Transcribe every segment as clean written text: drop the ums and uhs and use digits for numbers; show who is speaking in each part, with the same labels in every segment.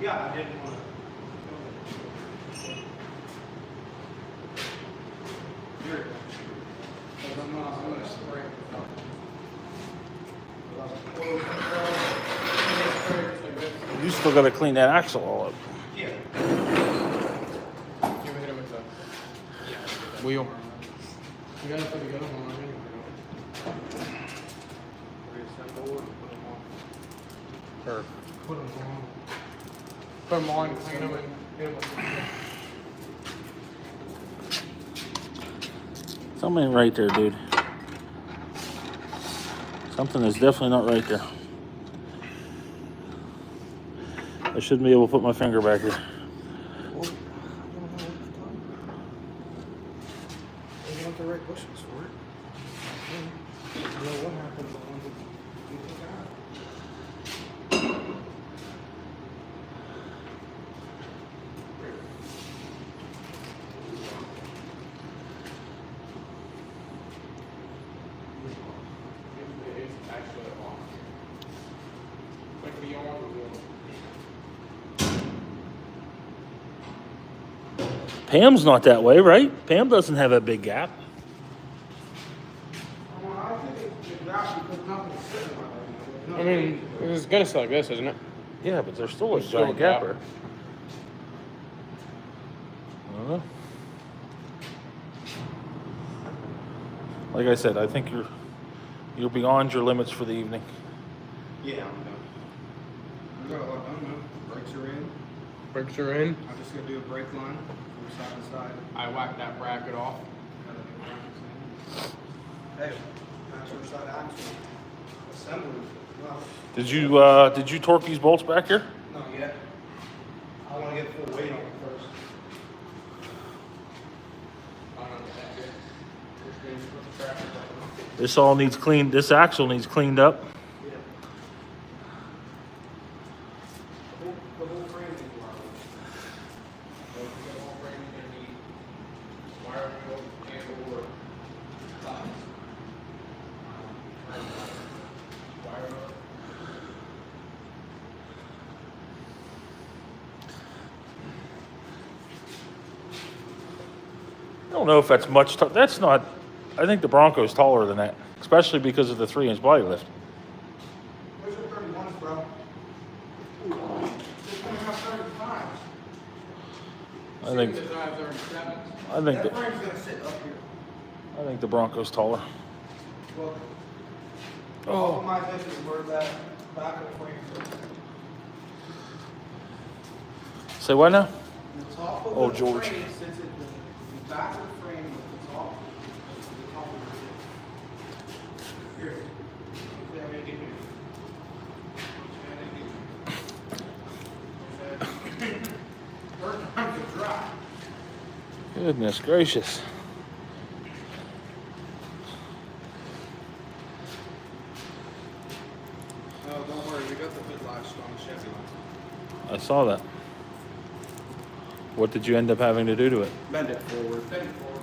Speaker 1: Yeah, I didn't want to. Here. I'm going to spray.
Speaker 2: You still got to clean that axle all up.
Speaker 1: Yeah.
Speaker 3: You ever hit him with the wheel? You gotta put the gun on anyway. Reassemble and put them on. Or put them on. Put them on, clean them, and hit them with the
Speaker 2: Something ain't right there, dude. Something is definitely not right there. I shouldn't be able to put my finger back here.
Speaker 3: You want the right bushings for it. You know what happens when you take out. It's actually on. Like beyond the wheel.
Speaker 2: Pam's not that way, right? Pam doesn't have a big gap.
Speaker 1: I think it's not because nothing's sitting on it.
Speaker 3: I mean, it's gonna sit like this, isn't it?
Speaker 2: Yeah, but there's still a
Speaker 3: There's still
Speaker 2: giant
Speaker 3: a
Speaker 2: gap
Speaker 3: gap.
Speaker 2: there. I don't know. Like I said, I think you're beyond your limits for the evening.
Speaker 1: Yeah, I'm done. I got a lot done now. Brakes are in.
Speaker 3: Brakes are in.
Speaker 1: I'm just gonna do a brake line from side to side.
Speaker 3: I whacked that bracket off.
Speaker 1: Hey, axle side axle. Assembly. Well,
Speaker 2: Did you torque these bolts back here?
Speaker 1: not yet. I want to get full weight on it first.
Speaker 2: This all needs cleaned. This axle needs cleaned up.
Speaker 1: Yeah. The whole frame is wired.
Speaker 3: The whole frame is gonna need wire wheel and or lines. Wire wheel.
Speaker 2: I don't know if that's much. That's not. I think the Bronco's taller than that, especially because of the 3-inch body lift.
Speaker 1: Where's your 31s, bro? It's gonna have 35s.
Speaker 2: I think. I think
Speaker 1: That
Speaker 2: the,
Speaker 1: frame's gonna sit up here.
Speaker 2: I think the Bronco's taller.
Speaker 1: Look.
Speaker 2: Oh.
Speaker 1: All of my this is where that back of the frame is.
Speaker 2: Say what now?
Speaker 1: The top of
Speaker 2: Oh,
Speaker 1: the
Speaker 2: George.
Speaker 1: frame sits at the back of the frame with the top. The top of the here. Yeah, make it here. First time to dry.
Speaker 2: Goodness gracious.
Speaker 1: Oh, don't worry, we got the bit latched on the Chevy line.
Speaker 2: I saw that. What did you end up having to do to it?
Speaker 1: Bend it forward. Bend it forward.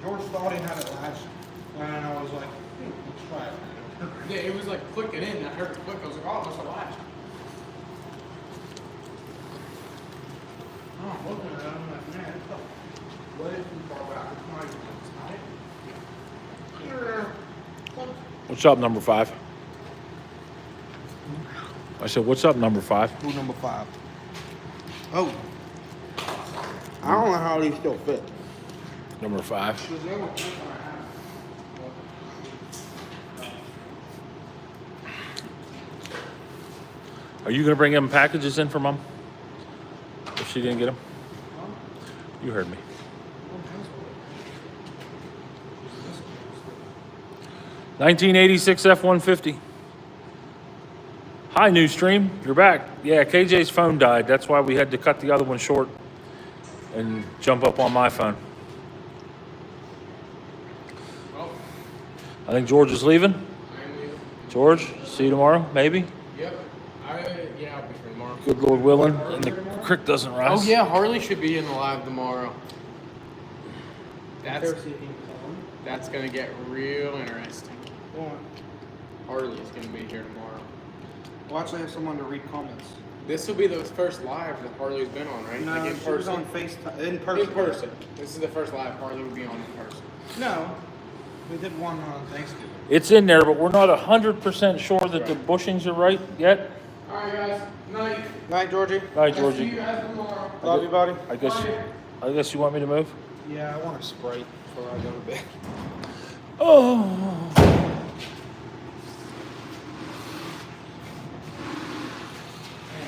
Speaker 1: George thought he had it latched, and I was like, let's try it.
Speaker 3: Yeah, it was like clicking in. I heard it click. I was like, oh, it's a latch.
Speaker 1: Oh, I'm looking at it, I'm like, man, it's up way too far back. It's not even tight.
Speaker 2: What's up, number 5? I said, what's up, number 5?
Speaker 1: Who's number 5? Oh. I don't know how these still fit.
Speaker 2: Number 5.
Speaker 1: Because they were thinking I
Speaker 2: Are you going to bring him packages in for Mom? If she didn't get them? You heard me. 1986 F-150. Hi, new stream. You're back. Yeah, KJ's phone died. That's why we had to cut the other one short and jump up on my phone.
Speaker 3: Oh,
Speaker 2: I think George is leaving.
Speaker 3: I'm leaving.
Speaker 2: George, see you tomorrow, maybe.
Speaker 3: Yep. Yeah, I'll be free tomorrow.
Speaker 2: Good Lord willing, and the creek doesn't rise.
Speaker 3: Oh yeah, Harley should be in the live tomorrow. That's gonna get real interesting. Harley's gonna be here tomorrow.
Speaker 1: We'll actually have someone to read comments.
Speaker 3: This will be the first live that Harley's been on, right?
Speaker 1: No,
Speaker 3: Like in
Speaker 1: she was
Speaker 3: person.
Speaker 1: on FaceTime. In person.
Speaker 3: In person. This is the first live Harley will be on in person.
Speaker 1: No. We did one on Thanksgiving.
Speaker 2: It's in there, but we're not 100% sure that the bushings are right yet.
Speaker 3: All right, guys. Night.
Speaker 1: Night, Georgie.
Speaker 2: Night,
Speaker 3: See
Speaker 2: Georgie.
Speaker 3: you guys tomorrow.
Speaker 1: Love you, buddy.
Speaker 2: I guess you want me to move?
Speaker 1: Yeah, I want a Sprite before I go to bed.
Speaker 2: Oh.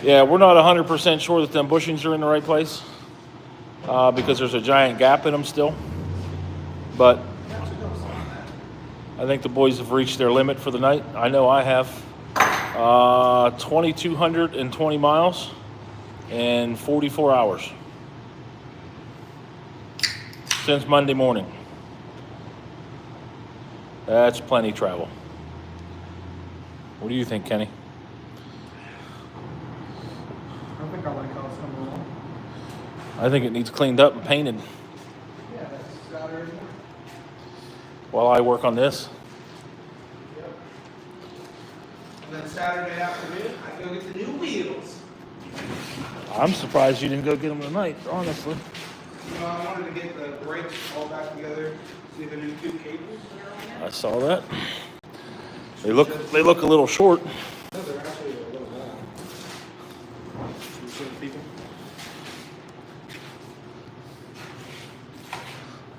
Speaker 2: Yeah, we're not 100% sure that them bushings are in the right place because there's a giant gap in them still. But I think the boys have reached their limit for the night. I know I have. 2,220 miles and 44 hours since Monday morning. That's plenty travel. What do you think, Kenny?
Speaker 1: I think I like how it's coming along.
Speaker 2: I think it needs cleaned up and painted
Speaker 1: Yeah, that's Saturday morning.
Speaker 2: while I work on this.
Speaker 1: Yep. And then Saturday afternoon, I go get the new wheels.
Speaker 2: I'm surprised you didn't go get them tonight, honestly.
Speaker 1: You know, I wanted to get the brakes all back together, see the new two cables that are on there.
Speaker 2: I saw that. They look a little short.
Speaker 1: No, they're actually a little long. Should we show the people?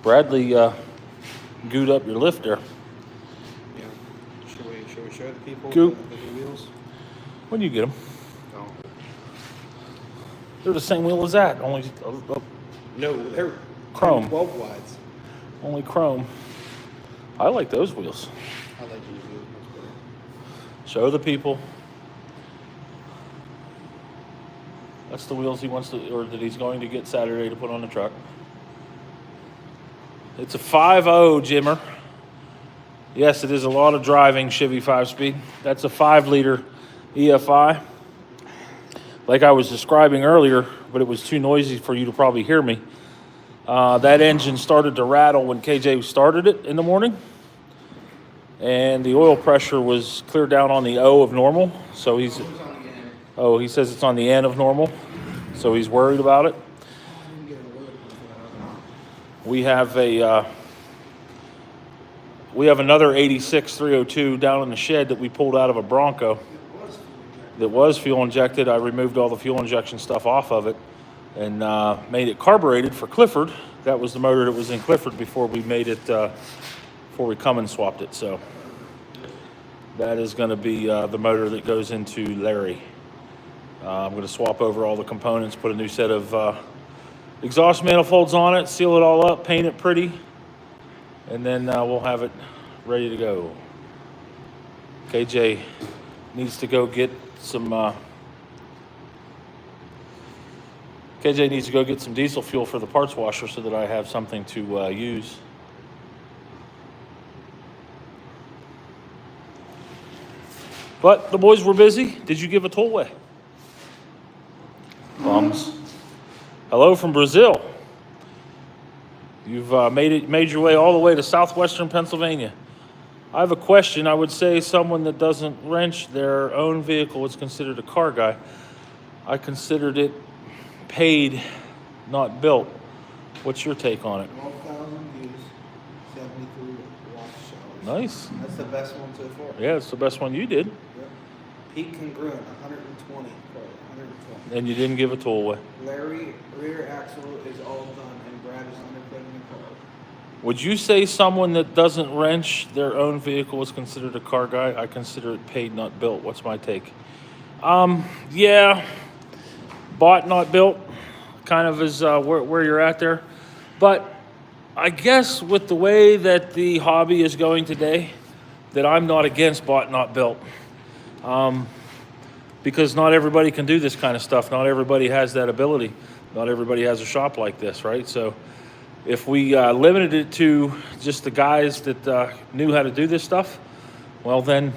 Speaker 2: Bradley gooed up your lift there.
Speaker 1: Yeah. Should we show the people
Speaker 2: Goop.
Speaker 1: the new wheels?
Speaker 2: When do you get them?
Speaker 1: No.
Speaker 2: They're the same wheel as that, only
Speaker 1: No, they're
Speaker 2: Chrome.
Speaker 1: 12 wides.
Speaker 2: only chrome. I like those wheels.
Speaker 1: I like these wheels much better.
Speaker 2: Show the people. That's the wheels he wants to, or that he's going to get Saturday to put on the truck. It's a 5.0 Jimmer. Yes, it is a lot of driving, Chevy 5-speed. That's a 5-liter EFI. Like I was describing earlier, but it was too noisy for you to probably hear me. That engine started to rattle when KJ started it in the morning. And the oil pressure was clear down on the O of normal. So he says it's on the N of normal. So he's worried about it. We have another 86 302 down in the shed that we pulled out of a Bronco that was fuel injected. I removed all the fuel injection stuff off of it and made it carbureted for Clifford. That was the motor that was in Clifford before we made it, before we come and swapped it. So that is going to be the motor that goes into Larry. I'm going to swap over all the components, put a new set of exhaust manifolds on it, seal it all up, paint it pretty, and then we'll have it ready to go. KJ needs to go get some diesel fuel for the parts washer so that I have something to use. But the boys were busy. Did you give a tollway? Bums. Hello from Brazil. You've made your way all the way to southwestern Pennsylvania. I have a question. I would say someone that doesn't wrench their own vehicle is considered a car guy. I considered it paid, not built. What's your take on it?
Speaker 1: 12,000 views, 73 watch showers.
Speaker 2: Nice.
Speaker 1: That's the best one so far.
Speaker 2: Yeah, it's the best one you did.
Speaker 1: Yep. Peak congruent, 120. 120.
Speaker 2: And you didn't give a tollway.
Speaker 1: Larry, rear axle is all done, and Brad is underputting the car.
Speaker 2: Would you say someone that doesn't wrench their own vehicle is considered a car guy? I consider it paid, not built. What's my take? Yeah, bought, not built, kind of is where you're at there. But I guess with the way that the hobby is going today, that I'm not against bought, not built. Because not everybody can do this kind of stuff. Not everybody has that ability. Not everybody has a shop like this, right? So if we limited it to just the guys that knew how to do this stuff, well, then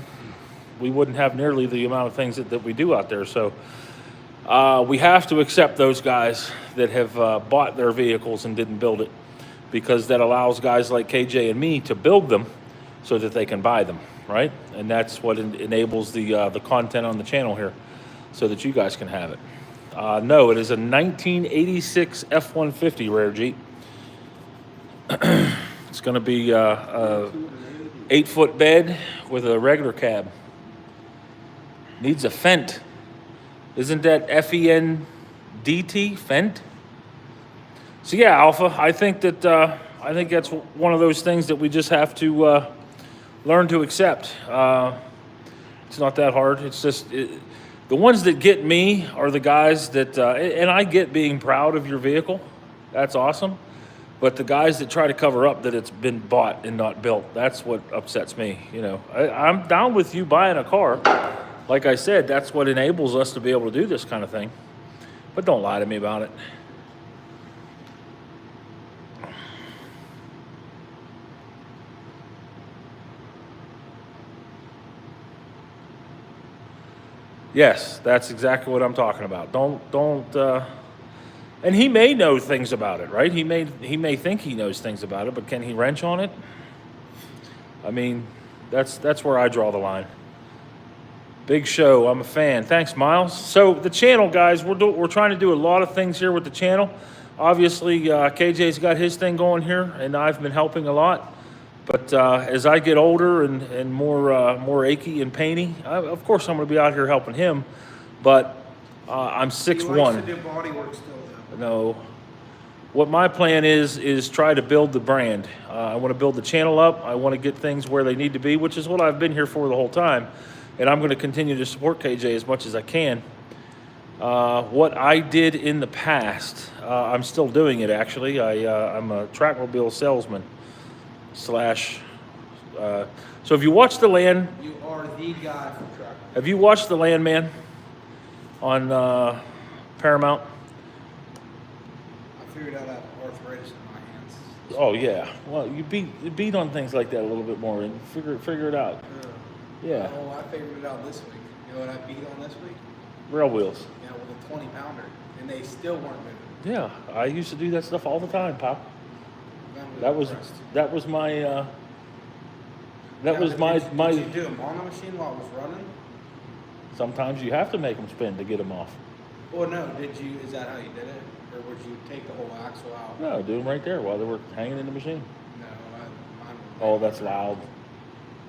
Speaker 2: we wouldn't have nearly the amount of things that we do out there. So we have to accept those guys that have bought their vehicles and didn't build it, because that allows guys like KJ and me to build them so that they can buy them. right? And that's what enables the content on the channel here, so that you guys can have it. No, it is a 1986 F-150 rare Jeep. It's going to be a 8-foot bed with a regular cab. Needs a Fendt. Isn't that F-E-N-D-T? Fendt? So yeah, Alpha, I think that's one of those things that we just have to learn to accept. It's not that hard. It's just the ones that get me are the guys that, and I get being proud of your vehicle. That's awesome. But the guys that try to cover up that it's been bought and not built, that's what upsets me. You know, I'm down with you buying a car. Like I said, that's what enables us to be able to do this kind of thing. But don't lie to me about it. Yes, that's exactly what I'm talking about. And he may know things about it, right? He may think he knows things about it, but can he wrench on it? I mean, that's where I draw the line. Big show, I'm a fan. Thanks, Miles. So the channel, guys, we're trying to do a lot of things here with the channel. Obviously, KJ's got his thing going here, and I've been helping a lot. But as I get older and more achy and painy, of course I'm going to be out here helping him. But I'm 6'1".
Speaker 1: He likes to do body work still, though.
Speaker 2: No. What my plan is try to build the brand. I want to build the channel up. I want to get things where they need to be, which is what I've been here for the whole time. And I'm going to continue to support KJ as much as I can. What I did in the past, I'm still doing it actually. I'm a trackmobile salesman. So if you watch the Land,
Speaker 1: You are the guy for track.
Speaker 2: have you watched the Landman on Paramount?
Speaker 1: I figured out I have arthritis in my hands.
Speaker 2: Oh yeah. Well, you beat on things like that a little bit more and figure it out. Yeah.
Speaker 1: Oh, I figured it out this week. You know what I beat on this week?
Speaker 2: Rail wheels.
Speaker 1: Yeah, with a 20-pounder, and they still weren't moving.
Speaker 2: Yeah, I used to do that stuff all the time, pal.
Speaker 1: I'm
Speaker 2: That was
Speaker 1: impressed.
Speaker 2: my
Speaker 1: Yeah,
Speaker 2: that was
Speaker 1: but
Speaker 2: my
Speaker 1: Did you do them on the machine while it was running?
Speaker 2: Sometimes you have to make them spin to get them off.
Speaker 1: Or no? Is that how you did it, or would you take the whole axle out?
Speaker 2: No, do them right there while they were hanging in the machine.
Speaker 1: No, mine was.
Speaker 2: Oh, that's loud.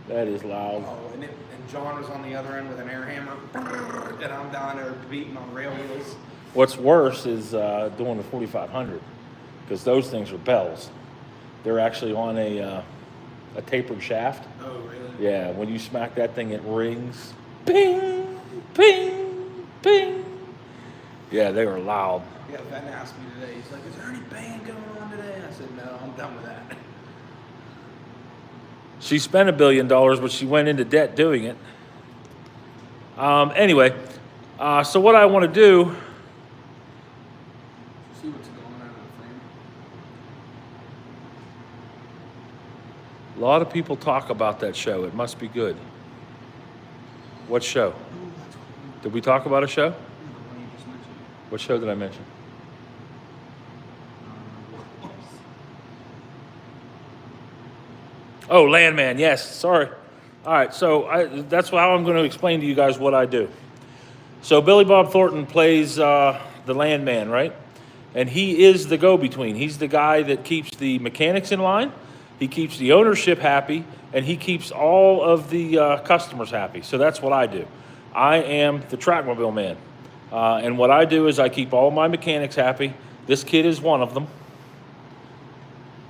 Speaker 2: That is loud.
Speaker 1: Oh, and John was on the other end with an air hammer, and I'm down there beating on rail wheels.
Speaker 2: What's worse is doing the 4500, because those things are bells. They're actually on a tapered shaft.
Speaker 1: Oh, really?
Speaker 2: Yeah, when you smack that thing, it rings. Ping, ping, ping. Yeah, they were loud.
Speaker 1: Yeah, Ben asked me today. He's like, "Is there any band going on today?" I said, "No, I'm done with that."
Speaker 2: She spent $1 billion, but she went into debt doing it. Anyway, so what I want to do,
Speaker 1: See what's going on in the frame.
Speaker 2: a lot of people talk about that show. It must be good. What show?
Speaker 1: Oh, that's cool.
Speaker 2: Did we talk about a show?
Speaker 1: The one you just mentioned.
Speaker 2: What show did I mention? Oh, Landman, yes, sorry. All right, so that's how I'm going to explain to you guys what I do. So Billy Bob Thornton plays the Landman, right? And he is the go-between. He's the guy that keeps the mechanics in line, he keeps the ownership happy, and he keeps all of the customers happy. So that's what I do. I am the trackmobile man. And what I do is I keep all my mechanics happy. This kid is one of them.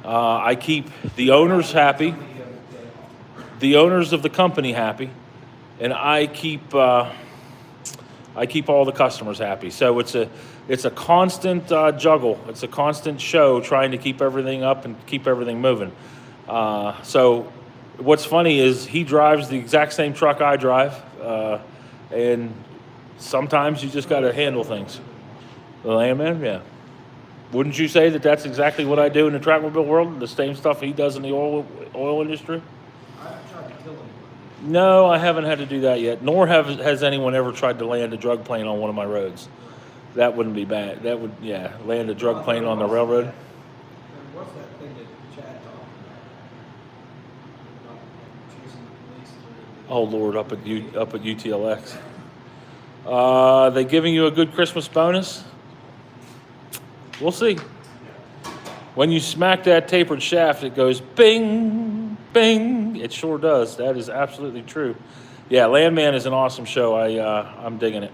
Speaker 2: I keep the owners happy, the owners of the company happy, and I keep all the customers happy. So it's a constant juggle. It's a constant show trying to keep everything up and keep everything moving. So what's funny is he drives the exact same truck I drive, and sometimes you just got to handle things. The Landman, yeah. Wouldn't you say that that's exactly what I do in the trackmobile world? The same stuff he does in the oil industry?
Speaker 1: I've tried to kill him.
Speaker 2: No, I haven't had to do that yet. Nor has anyone ever tried to land a drug plane on one of my roads. That wouldn't be bad. That would, yeah, land a drug plane on the railroad.
Speaker 1: And what's that thing that Chad talked about chasing the police through
Speaker 2: Oh Lord, up at UTLX. They giving you a good Christmas bonus? We'll see. When you smack that tapered shaft, it goes bing, bing. It sure does. That is absolutely true. Yeah, Landman is an awesome show. I'm digging it.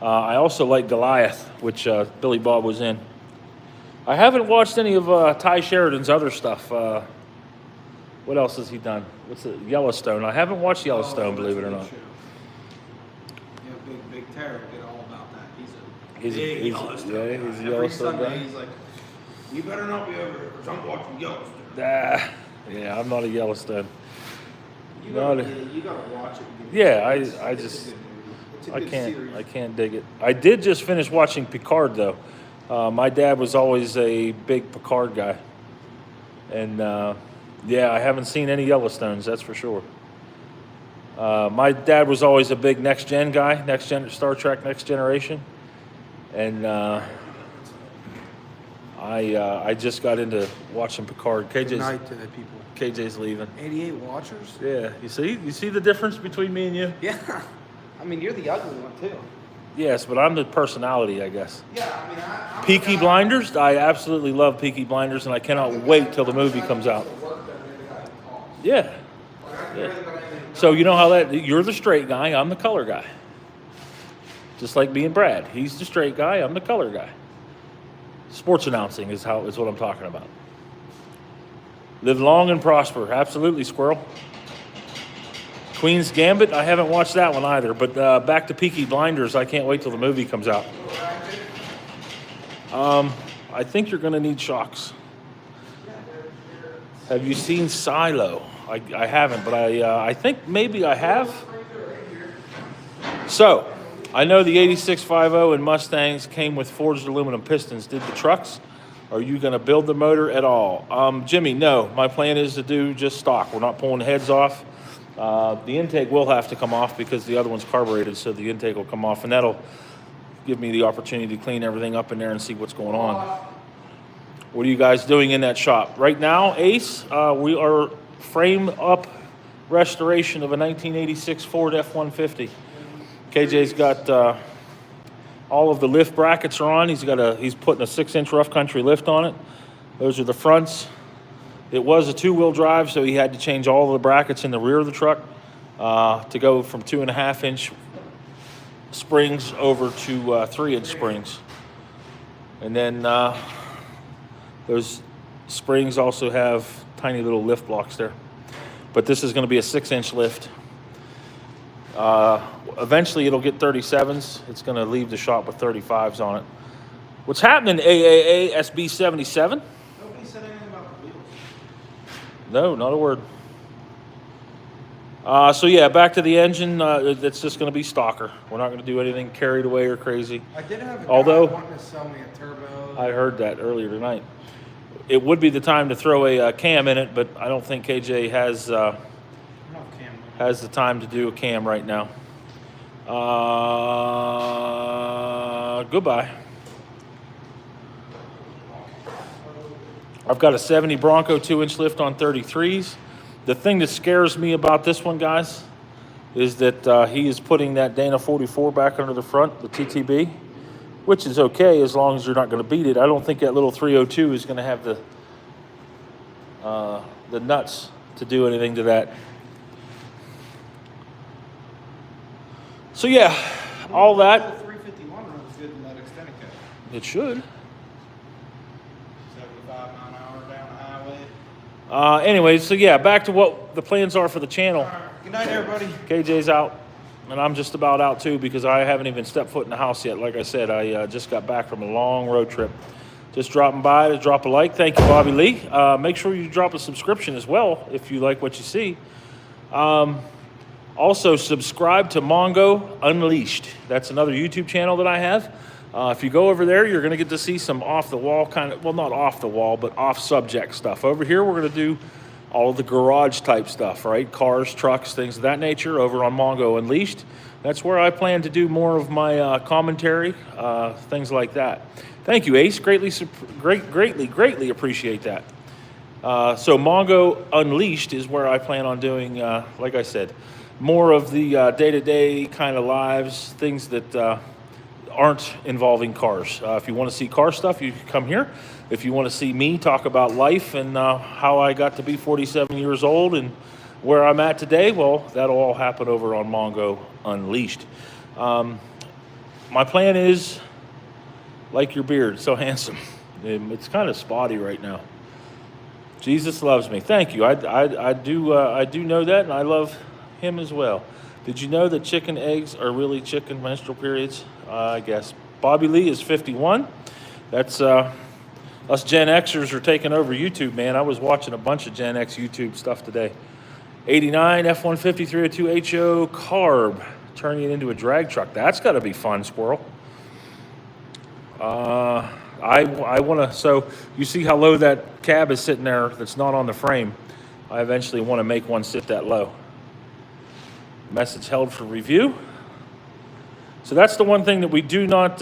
Speaker 2: I also like Goliath, which Billy Bob was in. I haven't watched any of Ty Sheridan's other stuff. What else has he done? What's it? Yellowstone. I haven't watched Yellowstone, believe it or not.
Speaker 1: Yeah, Big Terry did all about that.
Speaker 2: He's a Yellowstone guy.
Speaker 1: He's like, you better not be over here because I'm watching Yellowstone.
Speaker 2: Yeah, I'm not a Yellowstone.
Speaker 1: You gotta watch it.
Speaker 2: Yeah,
Speaker 1: It's
Speaker 2: I
Speaker 1: a
Speaker 2: just
Speaker 1: good movie. It's a
Speaker 2: I
Speaker 1: good
Speaker 2: can't
Speaker 1: series.
Speaker 2: I can't dig it. I did just finish watching Picard though. My dad was always a big Picard guy, and yeah, I haven't seen any Yellowstones. That's for sure. My dad was always a big Next Gen guy, Star Trek Next Generation, and I just got into watching Picard.
Speaker 3: Good night to the people.
Speaker 2: KJ's leaving.
Speaker 3: 88 watchers?
Speaker 2: Yeah, you see the difference between me and you?
Speaker 3: Yeah. I mean, you're the ugly one, too.
Speaker 2: Yes, but I'm the personality, I guess.
Speaker 1: Yeah, I mean, I'm
Speaker 2: Peaky Blinders, I absolutely love Peaky Blinders, and I cannot wait till the movie comes out. Yeah. Yeah. So you know how you're the straight guy, I'm the color guy. Just like me and Brad. He's the straight guy, I'm the color guy. Sports announcing is what I'm talking about. Live long and prosper. Absolutely, Squirrel. Queen's Gambit, I haven't watched that one either, but back to Peaky Blinders, I can't wait till the movie comes out. I think you're going to need shocks. Have you seen Silo? I haven't, but I think maybe I have. So, I know the 8650 and Mustangs came with forged aluminum pistons. Did the trucks? Are you going to build the motor at all? Jimmy, no. My plan is to do just stock. We're not pulling heads off. The intake will have to come off because the other one's carbureted, so the intake will come off, and that'll give me the opportunity to clean everything up in there and see what's going on. What are you guys doing in that shop? Right now, Ace, we are frame up restoration of a 1986 Ford F-150. KJ's got all of the lift brackets are on. He's putting a 6-inch rough country lift on it. Those are the fronts. It was a 2-wheel drive, so he had to change all of the brackets in the rear of the truck to go from 2.5-inch springs over to 3-inch springs. And then those springs also have tiny little lift blocks there. But this is going to be a 6-inch lift. Eventually it'll get 37s. It's going to leave the shop with 35s on it. What's happening, AAA SB77?
Speaker 1: Nobody said anything about the wheels.
Speaker 2: No, not a word. So yeah, back to the engine. It's just going to be stocker. We're not going to do anything carried away or crazy.
Speaker 3: I did have a guy
Speaker 2: Although-
Speaker 3: wanting to sell me a turbo.
Speaker 2: I heard that earlier tonight. It would be the time to throw a cam in it, but I don't think KJ has
Speaker 3: No cam.
Speaker 2: has the time to do a cam right now. Goodbye. I've got a 70 Bronco 2-inch lift on 33s. The thing that scares me about this one, guys, is that he is putting that Dana 44 back under the front, the TTB, which is okay as long as you're not going to beat it. I don't think that little 302 is going to have the nuts to do anything to that. So yeah, all that.
Speaker 1: 351 runs good in that extended cut.
Speaker 2: It should.
Speaker 1: 75 mile an hour down the highway.
Speaker 2: Anyway, so yeah, back to what the plans are for the channel.
Speaker 1: All right. Good night, everybody.
Speaker 2: KJ's out, and I'm just about out too because I haven't even stepped foot in the house yet. Like I said, I just got back from a long road trip. Just dropping by to drop a like. Thank you, Bobby Lee. Make sure you drop a subscription as well if you like what you see. Also, subscribe to Mongo Unleashed. That's another YouTube channel that I have. If you go over there, you're going to get to see some off-the-wall kind of, well, not off-the-wall, but off-subject stuff. Over here, we're going to do all of the garage-type stuff, right? Cars, trucks, things of that nature over on Mongo Unleashed. That's where I plan to do more of my commentary, things like that. Thank you, Ace. Greatly appreciate that. So Mongo Unleashed is where I plan on doing, like I said, more of the day-to-day kind of lives, things that aren't involving cars. If you want to see car stuff, you can come here. If you want to see me talk about life and how I got to be 47 years old and where I'm at today, well, that'll all happen over on Mongo Unleashed. My plan is, like your beard, so handsome. It's kind of spotty right now. Jesus loves me. Thank you. I do know that, and I love him as well. Did you know that chicken eggs are really chicken menstrual periods? I guess. Bobby Lee is 51. That's us Gen Xers are taking over YouTube, man. I was watching a bunch of Gen X YouTube stuff today. 89 F-150 302 HO carb, turning it into a drag truck. That's got to be fun, squirrel. I want to, so you see how low that cab is sitting there that's not on the frame. I eventually want to make one sit that low. Message held for review. So that's the one thing that we do not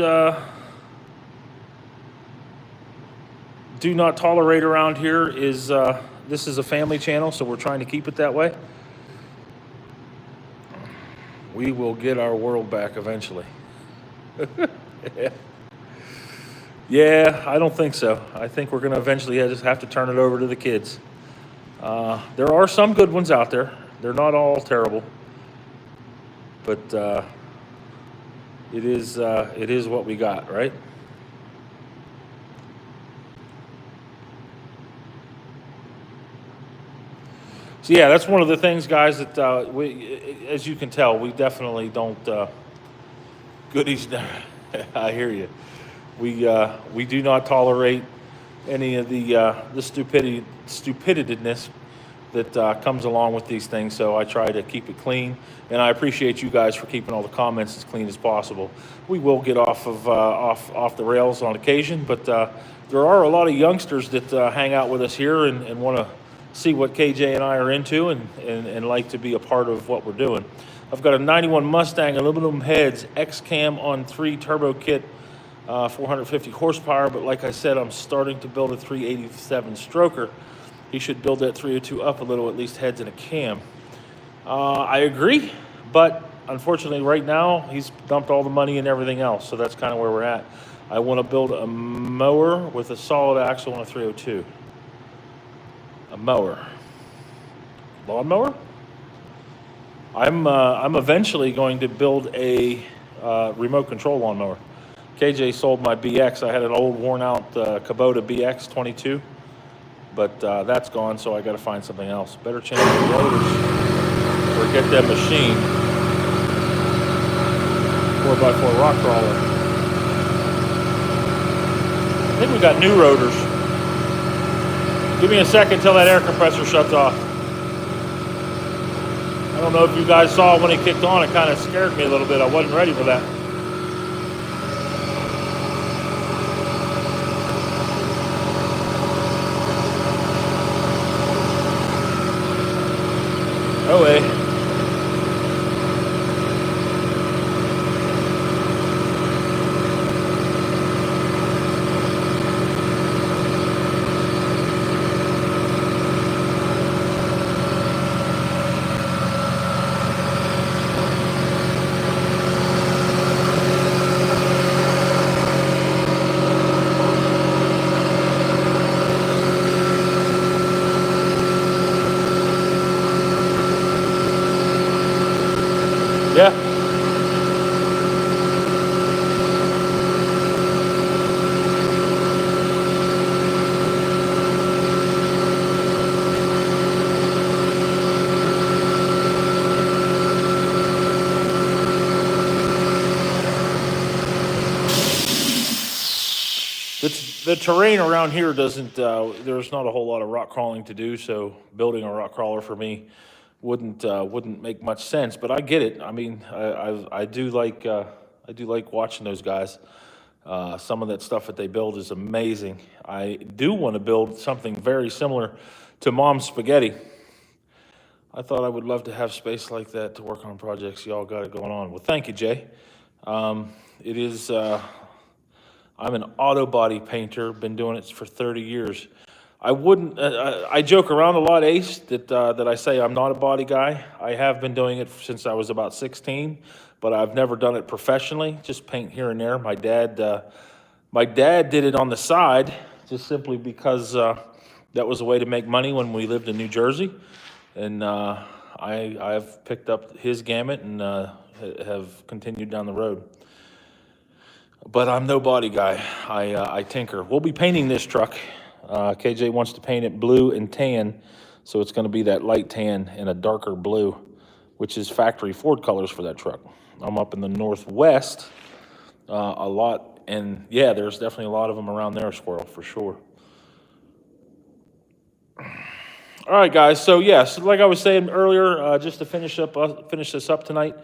Speaker 2: tolerate around here is this is a family channel, so we're trying to keep it that way. We will get our world back eventually. Yeah, I don't think so. I think we're going to eventually just have to turn it over to the kids. There are some good ones out there. They're not all terrible. But it is what we got, right? So yeah, that's one of the things, guys, that we, as you can tell, we definitely don't goodies. I hear you. We do not tolerate any of the stupidityness that comes along with these things. So I try to keep it clean, and I appreciate you guys for keeping all the comments as clean as possible. We will get off the rails on occasion, but there are a lot of youngsters that hang out with us here and want to see what KJ and I are into and like to be a part of what we're doing. I've got a 91 Mustang aluminum heads X-Cam on 3 turbo kit. 450 horsepower, but like I said, I'm starting to build a 387 stroker. He should build that 302 up a little, at least heads and a cam. I agree, but unfortunately right now he's dumped all the money and everything else, so that's kind of where we're at. I want to build a mower with a solid axle on a 302. A mower. Lawnmower? I'm eventually going to build a remote control lawnmower. KJ sold my BX. I had an old worn out Kubota BX 22, but that's gone, so I got to find something else. Better change the rotors or get that machine. 4x4 rock crawler. I think we got new rotors. Give me a second till that air compressor shuts off. I don't know if you guys saw when it kicked on, it kind of scared me a little bit. I wasn't ready for that. Oh, hey. Yeah. The terrain around here doesn't, there's not a whole lot of rock crawling to do, so building a rock crawler for me wouldn't make much sense. But I get it. I mean, I do like watching those guys. Some of that stuff that they build is amazing. I do want to build something very similar to Mom's Spaghetti. I thought I would love to have space like that to work on projects. Y'all got it going on. Well, thank you, Jay. It is. I'm an auto body painter. Been doing it for 30 years. I wouldn't. I joke around a lot, Ace, that I say I'm not a body guy. I have been doing it since I was about 16, but I've never done it professionally. Just paint here and there. My dad did it on the side, just simply because that was a way to make money when we lived in New Jersey, and I've picked up his gamut and have continued down the road. But I'm no body guy. I tinker. We'll be painting this truck. KJ wants to paint it blue and tan, so it's going to be that light tan and a darker blue, which is factory Ford colors for that truck. I'm up in the Northwest a lot, and yeah, there's definitely a lot of them around there, Squirrel, for sure. All right, guys. So yes, like I was saying earlier, just to finish this up tonight.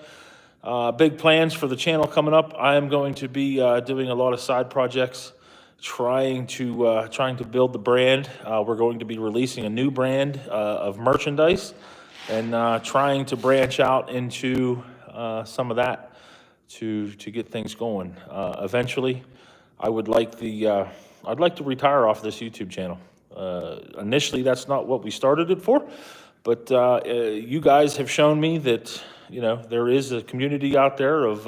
Speaker 2: Big plans for the channel coming up. I am going to be doing a lot of side projects, trying to build the brand. We're going to be releasing a new brand of merchandise, and trying to branch out into some of that to get things going. Eventually, I'd like to retire off this YouTube channel. Initially, that's not what we started it for, but you guys have shown me that, you know, there is a community out there of,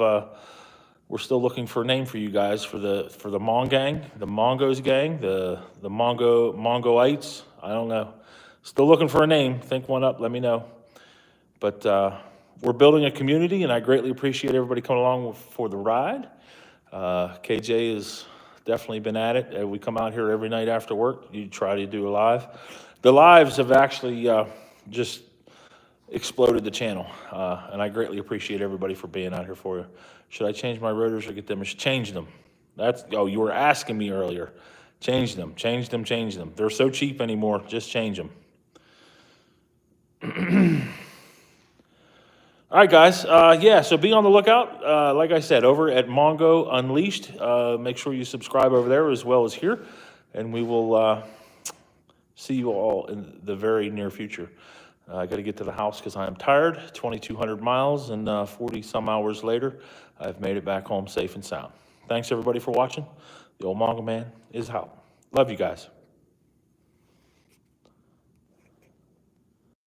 Speaker 2: we're still looking for a name for you guys, for the Mong gang, the Mongos gang, the Mongoites. I don't know. Still looking for a name. Think one up, let me know. But we're building a community, and I greatly appreciate everybody coming along for the ride. KJ has definitely been at it. We come out here every night after work. You try to do a live. The lives have actually just exploded the channel, and I greatly appreciate everybody for being out here for you. Should I change my rotors or get them? Change them. You were asking me earlier. Change them. They're so cheap anymore. Just change them. All right, guys. Yeah, so be on the lookout. Like I said, over at Mongo Unleashed. Make sure you subscribe over there as well as here, and we will see you all in the very near future. I got to get to the house because I am tired. 2,200 miles and 40 some hours later, I've made it back home safe and sound. Thanks everybody for watching. The old Mongo Man is out. Love you guys.